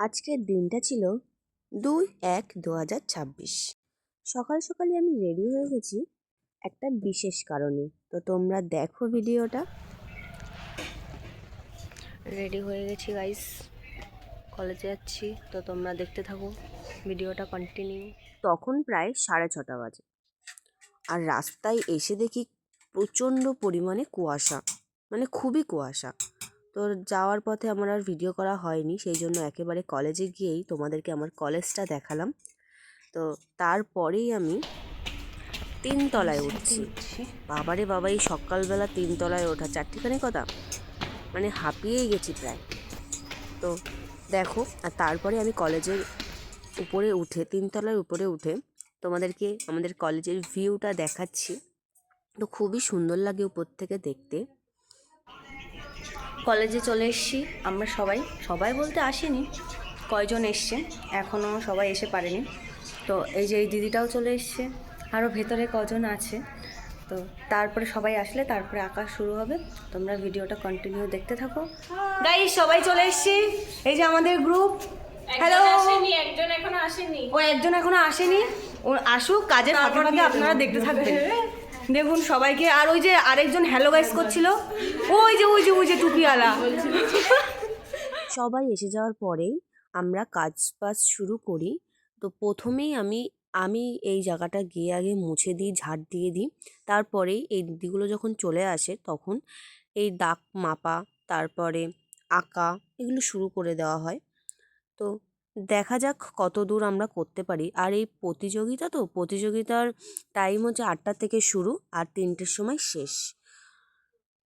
আজকের দিনটা ছিল 2/1/2026। সকাল সকালই আমি রেডি হয়ে গেছি একটা বিশেষ কারণে। তো তোমরা দেখো ভিডিওটা। রেডি হয়ে গেছি গাইস, কলেজে যাচ্ছি, তো তোমরা দেখতে থাকো ভিডিওটা কন্টিনিউ। তখন প্রায় 6:30 বাজে, আর রাস্তায় এসে দেখি প্রচণ্ড পরিমাণে কুয়াশা, মানে খুবই কুয়াশা। তো যাওয়ার পথে আমার আর ভিডিও করা হয়নি, সেই জন্য একেবারে কলেজে গিয়েই তোমাদেরকে আমার কলেজটা দেখালাম। তো তারপরেই আমি 3তলায় উঠছি। বাবারে বাবা, এই সকালবেলা 3তলায় ওঠা চারটিখানি কথা, মানে হাঁপিয়েই গেছি প্রায়। তো দেখো, আর তারপরে আমি কলেজের উপরে উঠে 3তলার উপরে উঠে তোমাদেরকে আমাদের কলেজের ভিউটা দেখাচ্ছি। তো খুবই সুন্দর লাগে উপর থেকে দেখতে। কলেজে চলে এসেছি আমরা সবাই বলতে আসেনি, কয়জন এসছে, এখনও সবাই এসে পারেনি। তো এই যে এই দিদিটাও চলে এসছে, আরও ভেতরে কজন আছে। তো তারপরে সবাই আসলে তারপরে আঁকা শুরু হবে। তোমরা ভিডিওটা কন্টিনিউ দেখতে থাকো গাইস। সবাই চলে এসছি, এই যে আমাদের গ্রুপ। হ্যালো, একজন এখনো আসেনি, ও আসুক, কাজের ফাঁকে ফাঁকে আপনারা দেখতে থাকবেন। দেখুন সবাইকে। আর ওই যে আরেকজন হ্যালো গাইস করছিল, ওই যে টুপিওয়ালা। সবাই এসে যাওয়ার পরেই আমরা কাজ শুরু করি। তো প্রথমেই আমি এই জায়গাটা গিয়ে আগে মুছে দিই, ঝাড় দিয়ে দিই। তারপরেই এই দিদিগুলো যখন চলে আসে তখন এই দাগ মাপা, তারপরে আঁকা, এগুলো শুরু করে দেওয়া হয়। তো দেখা যাক কত দূর আমরা করতে পারি। আর এই প্রতিযোগিতার টাইম হচ্ছে 8টা থেকে শুরু আর 3টের সময় শেষ।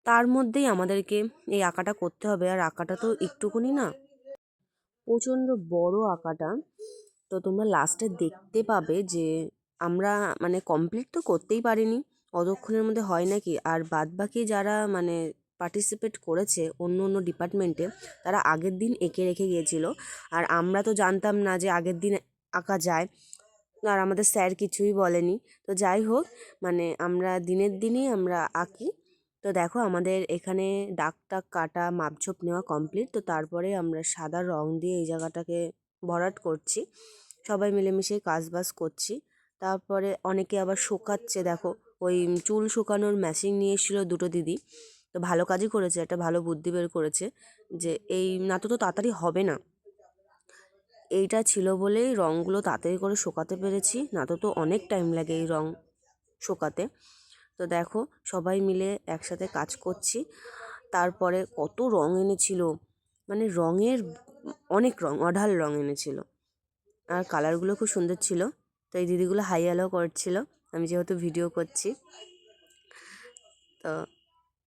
তার মধ্যেই আমাদেরকে এই আঁকাটা করতে হবে। আর আঁকাটা তো একটুকুনি না, প্রচণ্ড বড় আঁকাটা। তো তোমরা লাস্টে দেখতে পাবে যে আমরা মানে কমপ্লিট তো করতেই পারিনি, অতক্ষণের মধ্যে হয় নাকি। আর বাদবাকি যারা মানে পার্টিসিপেট করেছে অন্য ডিপার্টমেন্টে, তারা আগের দিন এঁকে রেখে গিয়েছিল। আর আমরা তো জানতাম না যে আগের দিন আঁকা যায়, আর আমাদের স্যার কিছুই বলেনি। তো যাই হোক, মানে আমরা দিনের দিনই আমরা আঁকি। তো দেখো আমাদের এখানে দাগ টাগ কাটা, মাপঝোপ নেওয়া কমপ্লিট। তো তারপরে আমরা সাদা রং দিয়ে এই জায়গাটাকে ভরাট করছি, সবাই মিলেমিশে কাজবাজ করছি। তারপরে অনেকে আবার শোকাচ্ছে, দেখো ওই চুল শুকানোর মেশিন নিয়ে এসেছিলো দুটো দিদি। তো ভালো কাজই করেছে, একটা ভালো বুদ্ধি বের করেছে যে এই না তো তাড়াতাড়ি হবে না, এইটা ছিল বলেই রঙগুলো তাড়াতাড়ি করে শোকাতে পেরেছি, না তো অনেক টাইম লাগে এই রঙ শোকাতে। তো দেখো সবাই মিলে একসাথে কাজ করছি। তারপরে কত রঙ এনেছিল, মানে রঙের অনেক রঙ, অঢাল রঙ এনেছিল, আর কালারগুলো খুব সুন্দর ছিল। তো এই দিদিগুলো হাই হ্যালো করছিল, আমি যেহেতু ভিডিও করছি। তো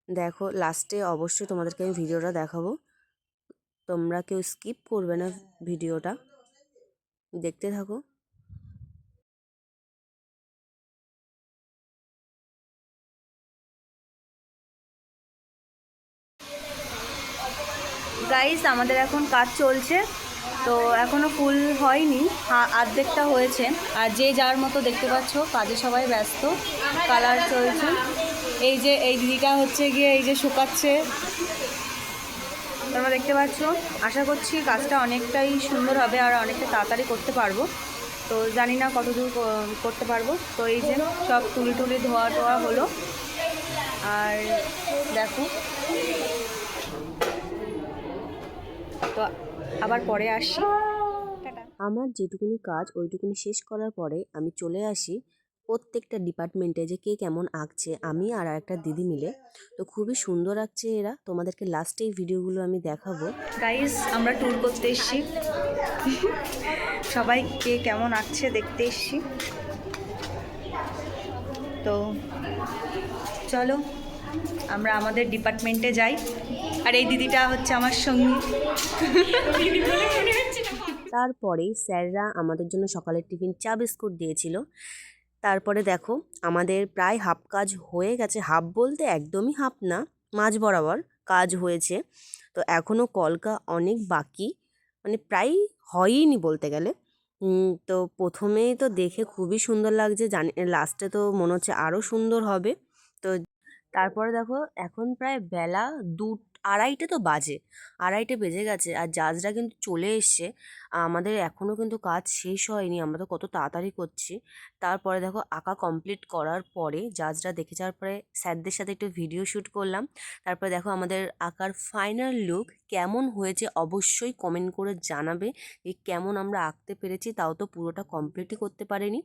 দেখো লাস্টে অবশ্যই তোমাদেরকে আমি ভিডিওটা দেখাবো, তোমরা কেউ স্কিপ করবে না, ভিডিওটা দেখতে থাকো। গাইস আমাদের এখন কাজ চলছে, তো এখনও ফুল হয়নি, অর্ধেকটা হয়েছে। আর যে যার মতো দেখতে পাচ্ছ কাজে সবাই ব্যস্ত, কালার চলছে। এই যে এই দিদিটা হচ্ছে গিয়ে এই যে শুকাচ্ছে, তোমরা দেখতে পাচ্ছ। আশা করছি কাজটা অনেকটাই সুন্দর হবে আর অনেকটা তাড়াতাড়ি করতে পারবো। তো জানি না কতদূর করতে পারবো। তো এই যে সব তুলি ধোয়া টোয়া হলো। আর দেখো, তো আবার পরে আসি। আমার যেটুকুনি কাজ ওইটুকুনি শেষ করার পরে আমি চলে আসি প্রত্যেকটা ডিপার্টমেন্টে যে কে কেমন আঁকছে, আমি আর একটা দিদি মিলে। তো খুবই সুন্দর আঁকছে এরা, তোমাদেরকে লাস্টে এই ভিডিওগুলো আমি দেখাবো। গাইস আমরা ট্যুর করতে এসেছি, সবাই কে কেমন আঁকছে দেখতে এসেছি। তো চলো আমরা আমাদের ডিপার্টমেন্টে যাই। আর এই দিদিটা হচ্ছে আমার সঙ্গী। তারপরেই স্যাররা আমাদের জন্য সকালের টিফিন চা বিস্কুট দিয়েছিল। তারপরে দেখো আমাদের প্রায় হাফ কাজ হয়ে গেছে, হাফ বলতে একদমই হাফ না, মাঝ বরাবর কাজ হয়েছে। তো এখনও কলকা অনেক বাকি, মানে প্রায় হয়ইনি বলতে গেলে। তো প্রথমেই তো দেখে খুবই সুন্দর লাগছে, জানি লাস্টে তো মনে হচ্ছে আরও সুন্দর হবে। তো তারপরে দেখো এখন প্রায় বেলা আড়াইটে তো বাজে, আড়াইটে বেজে গেছে আর জাজরা কিন্তু চলে এসছে। আমাদের এখনও কিন্তু কাজ শেষ হয়নি, আমরা তো কত তাড়াতাড়ি করছি। তারপরে দেখো আঁকা কমপ্লিট করার পরে জাজরা দেখে যাওয়ার পরে স্যারদের সাথে একটু ভিডিও শ্যুট করলাম। তারপরে দেখো আমাদের আঁকার ফাইনাল লুক কেমন হয়েছে অবশ্যই কমেন্ট করে জানাবে যে কেমন আমরা আঁকতে পেরেছি। তাও তো পুরোটা কমপ্লিটই করতে পারিনি,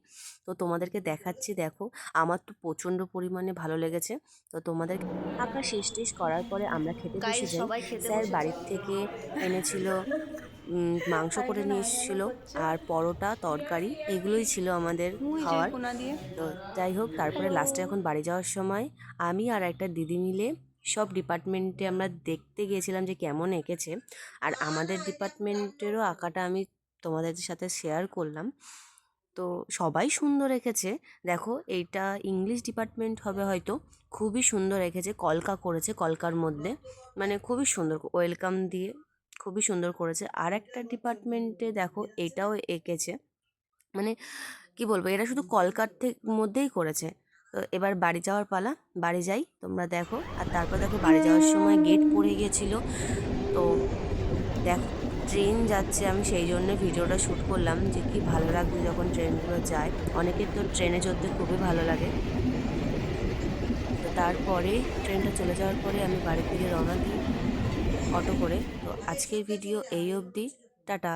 তো তোমাদেরকে দেখাচ্ছি। দেখো আমার তো প্রচণ্ড পরিমাণে ভালো লেগেছে। তো তোমাদের আঁকা শেষ টেস করার পরে আমরা খেতে বসে গাইস যাই। সবাই খেতে স্যার বসেছে। বাড়ির থেকে এনেছিল মাংস করে আরেকজন নিয়ে আওয়াজ এসেছিলো, করছে আর পরোটা তরকারি এগুলোই ছিল আমাদের মুই যে খাওয়ার। কোনা দিয়ে। তো যাই হোক, তারপরে হ্যালো। লাস্টে এখন বাড়ি যাওয়ার সময় আমি আর একটা দিদি মিলে সব ডিপার্টমেন্টে আমরা দেখতে গিয়েছিলাম যে কেমন এঁকেছে। আর আমাদের ডিপার্টমেন্টেরও আঁকাটা আমি তোমাদের সাথে শেয়ার করলাম। তো সবাই সুন্দর এঁকেছে। দেখো এইটা ইংলিশ ডিপার্টমেন্ট হবে হয়তো, খুবই সুন্দর এঁকেছে, কলকা করেছে, কলকার মধ্যে মানে খুবই সুন্দর ওয়েলকাম দিয়ে খুবই সুন্দর করেছে। আর একটা ডিপার্টমেন্টে দেখো এটাও এঁকেছে, মানে কি বলবো, এরা শুধু কলকার মধ্যেই করেছে। তো এবার বাড়ি যাওয়ার পালা, বাড়ি যাই, তোমরা দেখো। আর তারপর দেখো বাড়ি যাওয়ার সময় গেট পড়ে গিয়েছিল। তো দেখো ট্রেন যাচ্ছে, আমি সেই জন্য ভিডিওটা শ্যুট করলাম যে কি ভালো লাগবে যখন ট্রেনগুলো যায়। অনেকের তো ট্রেনে চড়তে খুবই ভালো লাগে। তো তারপরে ট্রেনটা চলে যাওয়ার পরে আমি বাড়ির দিকে রওনা দিই অটো করে। তো আজকের ভিডিও এই অবধি, টাটা।